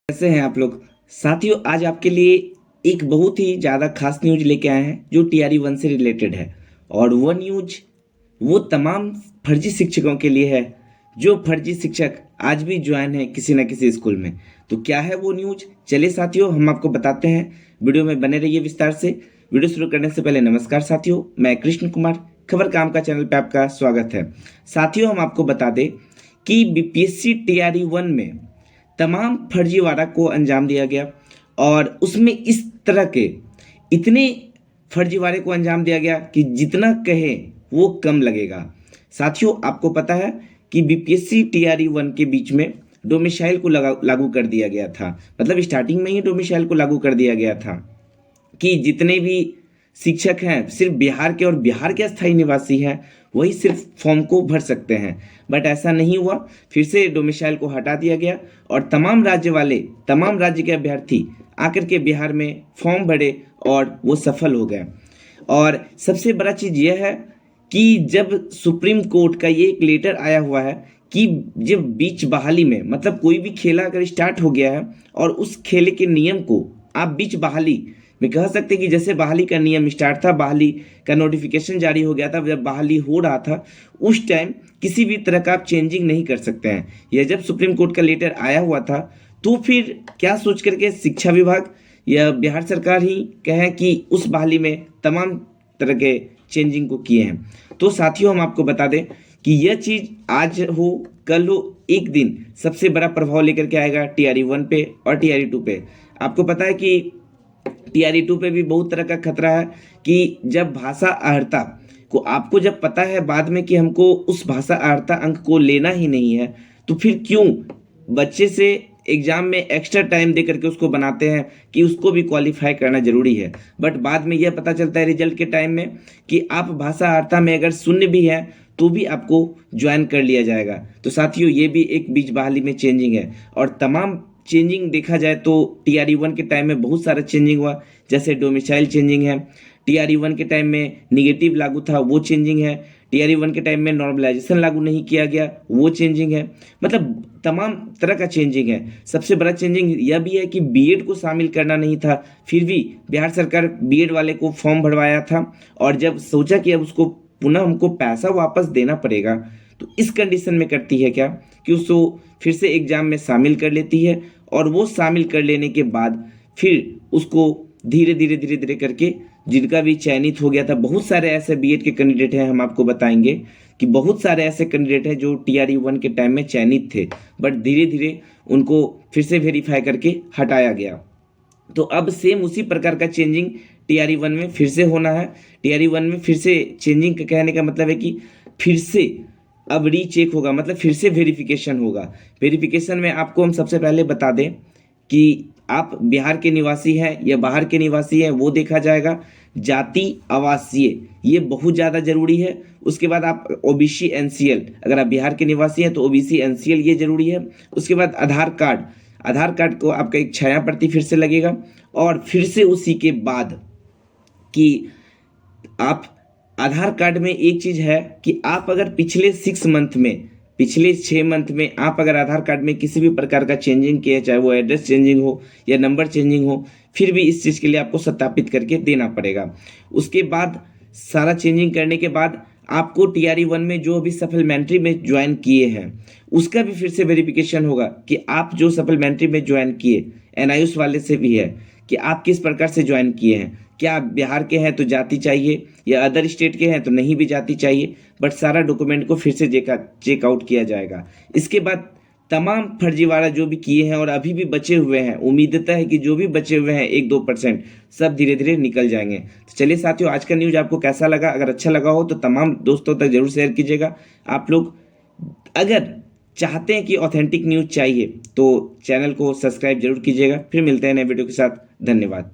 कैसे हैं आप लोग। साथियों, आज आपके लिए एक बहुत ही ज़्यादा खास न्यूज लेके आए हैं जो टीआरई 1 से रिलेटेड है। और वो न्यूज वो तमाम फर्जी शिक्षकों के लिए है जो फर्जी शिक्षक आज भी ज्वाइन है किसी न किसी स्कूल में। तो क्या है वो न्यूज, चलिए साथियों हम आपको बताते हैं। वीडियो में बने रहिए विस्तार से। वीडियो शुरू करने से पहले नमस्कार साथियों, मैं कृष्ण कुमार, खबर काम का चैनल पे आपका स्वागत है। साथियों, हम आपको बता दें कि बीपीएससी टीआरई 1 में तमाम फर्जीवाड़ा को अंजाम दिया गया और उसमें इस तरह के इतने फर्जीवाड़े को अंजाम दिया गया कि जितना कहे वो कम लगेगा। साथियों, आपको पता है कि बीपीएससी टीआरई 1 के बीच में डोमिसाइल को लागू कर दिया गया था। मतलब स्टार्टिंग में ही डोमिसाइल को लागू कर दिया गया था कि जितने भी शिक्षक हैं सिर्फ बिहार के और बिहार के स्थायी निवासी हैं वही सिर्फ फॉर्म को भर सकते हैं। बट ऐसा नहीं हुआ, फिर से डोमिसाइल को हटा दिया गया और तमाम राज्य के अभ्यर्थी आकर के बिहार में फॉर्म भरे और वो सफल हो गए। और सबसे बड़ा चीज़ यह है कि जब सुप्रीम कोर्ट का ये एक लेटर आया हुआ है कि जब बीच बहाली में मतलब कोई भी खेला अगर स्टार्ट हो गया है और उस खेल के नियम को आप बीच बहाली में कह सकते हैं कि जैसे बहाली का नियम स्टार्ट था, बहाली का नोटिफिकेशन जारी हो गया था, जब बहाली हो रहा था उस टाइम किसी भी तरह का आप चेंजिंग नहीं कर सकते हैं। यह जब सुप्रीम कोर्ट का लेटर आया हुआ था तो फिर क्या सोच करके शिक्षा विभाग या बिहार सरकार ही कहे कि उस बहाली में तमाम तरह के चेंजिंग को किए हैं। तो साथियों, हम आपको बता दें कि यह चीज़ आज हो कल हो एक दिन सबसे बड़ा प्रभाव लेकर के आएगा टीआरई 1 पे और टीआरई 2 पे। आपको पता है कि टीआरई 2 पे भी बहुत तरह का खतरा है कि जब भाषा अर्हता को आपको जब पता है बाद में कि हमको उस भाषा अर्हता अंक को लेना ही नहीं है तो फिर क्यों बच्चे से एग्जाम में एक्स्ट्रा टाइम दे करके उसको बनाते हैं कि उसको भी क्वालिफाई करना जरूरी है। बट बाद में यह पता चलता है रिजल्ट के टाइम में कि आप भाषा अर्हता में अगर शून्य भी है तो भी आपको ज्वाइन कर लिया जाएगा। तो साथियों, ये भी एक बीच बहाली में चेंजिंग है और तमाम चेंजिंग देखा जाए तो टीआरई 1 के टाइम में बहुत सारा चेंजिंग हुआ, जैसे डोमिसाइल चेंजिंग है। टीआरई 1 के टाइम में निगेटिव लागू था, वो चेंजिंग है। टीआरई 1 के टाइम में नॉर्मलाइजेशन लागू नहीं किया गया, वो चेंजिंग है। मतलब तमाम तरह का चेंजिंग है। सबसे बड़ा चेंजिंग यह भी है कि बीएड को शामिल करना नहीं था, फिर भी बिहार सरकार बीएड वाले को फॉर्म भरवाया था और जब सोचा कि अब उसको पुनः हमको पैसा वापस देना पड़ेगा तो इस कंडीशन में करती है क्या कि उसको फिर से एग्जाम में शामिल कर लेती है और वो शामिल कर लेने के बाद फिर उसको धीरे धीरे करके जिनका भी चयनित हो गया था, बहुत सारे ऐसे बीएड के कैंडिडेट हैं, हम आपको बताएंगे कि बहुत सारे ऐसे कैंडिडेट हैं जो टीआरई 1 के टाइम में चयनित थे बट धीरे धीरे उनको फिर से वेरीफाई करके हटाया गया। तो अब सेम उसी प्रकार का चेंजिंग टीआरई 1 में फिर से होना है। टीआरई 1 में फिर से चेंजिंग का कहने का मतलब है कि फिर से अब रीचेक होगा, मतलब फिर से वेरिफिकेशन होगा। वेरिफिकेशन में आपको हम सबसे पहले बता दें कि आप बिहार के निवासी हैं या बाहर के निवासी हैं वो देखा जाएगा। जाति आवासीय ये बहुत ज़्यादा ज़रूरी है। उसके बाद आप ओबीसी एनसीएल, अगर आप बिहार के निवासी हैं तो ओबीसी एनसीएल ये ज़रूरी है। उसके बाद आधार कार्ड को आपका एक छाया प्रति फिर से लगेगा और फिर से उसी के बाद कि आप आधार कार्ड में एक चीज़ है कि आप अगर पिछले 6 मंथ में आप अगर आधार कार्ड में किसी भी प्रकार का चेंजिंग किए, चाहे वो एड्रेस चेंजिंग हो या नंबर चेंजिंग हो, फिर भी इस चीज़ के लिए आपको सत्यापित करके देना पड़ेगा। उसके बाद सारा चेंजिंग करने के बाद आपको टीआरई 1 में जो अभी सप्लीमेंट्री में ज्वाइन किए हैं उसका भी फिर से वेरिफिकेशन होगा कि आप जो सप्लीमेंट्री में ज्वाइन किए, एनआईयूएस वाले से भी है कि आप किस प्रकार से ज्वाइन किए हैं। क्या आप बिहार के हैं तो जाति चाहिए या अदर स्टेट के हैं तो नहीं भी जाति चाहिए, बट सारा डॉक्यूमेंट को फिर से चेकआउट किया जाएगा। इसके बाद तमाम फर्जीवाड़ा जो भी किए हैं और अभी भी बचे हुए हैं, उम्मीदता है कि जो भी बचे हुए हैं 1-2% सब धीरे धीरे निकल जाएंगे। तो चलिए साथियों, आज का न्यूज़ आपको कैसा लगा? अगर अच्छा लगा हो तो तमाम दोस्तों तक जरूर शेयर कीजिएगा। आप लोग अगर चाहते हैं कि ऑथेंटिक न्यूज़ चाहिए तो चैनल को सब्सक्राइब जरूर कीजिएगा। फिर मिलते हैं नए वीडियो के साथ। धन्यवाद।